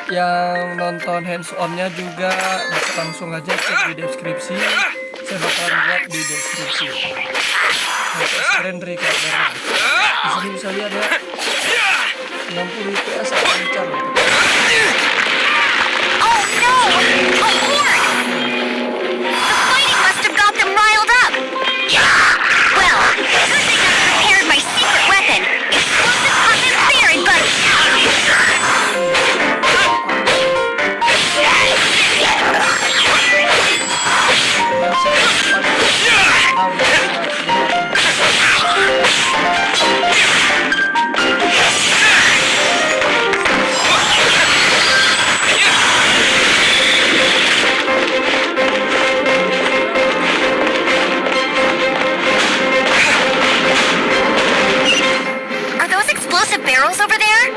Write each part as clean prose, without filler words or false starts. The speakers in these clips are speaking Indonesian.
Buat yang nonton hands on-nya juga bisa langsung aja cek di deskripsi. Saya bakalan buat di deskripsi. Keren recordernya. Di sini bisa lihat ya. 60 fps lancar. Oh no! A horde! The fighting must have got them riled up! Well, good thing I prepared my secret weapon. Explosive cotton spirit, but... Are those explosive barrels over there?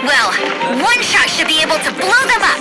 Well, one shot should be able to blow them up!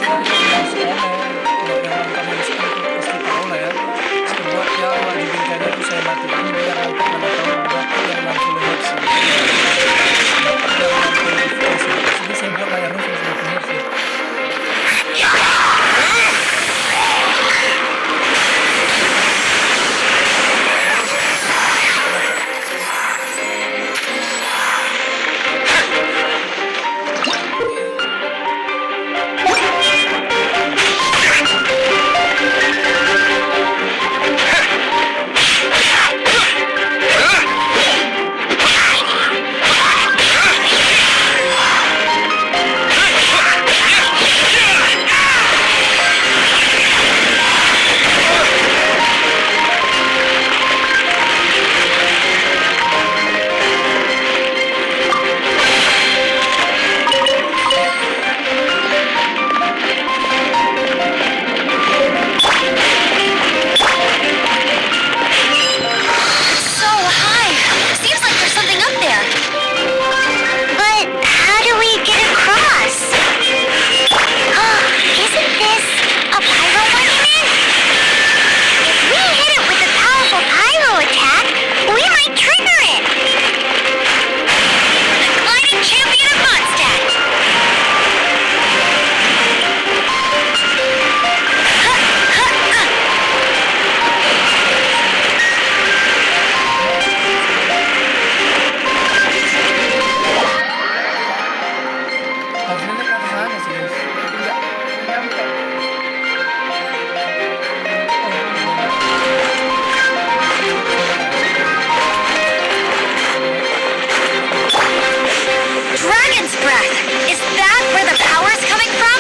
Dragon's breath! Is that where the power's coming from?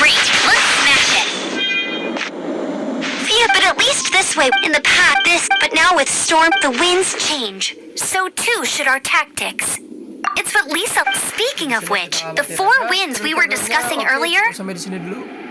Great, let's smash it! Yeah, but at least this way, in the past, but now with Storm, the winds change. So too should our tactics. It's what Lisa... Speaking of which, the four winds we were discussing earlier... Sampai di sini dulu.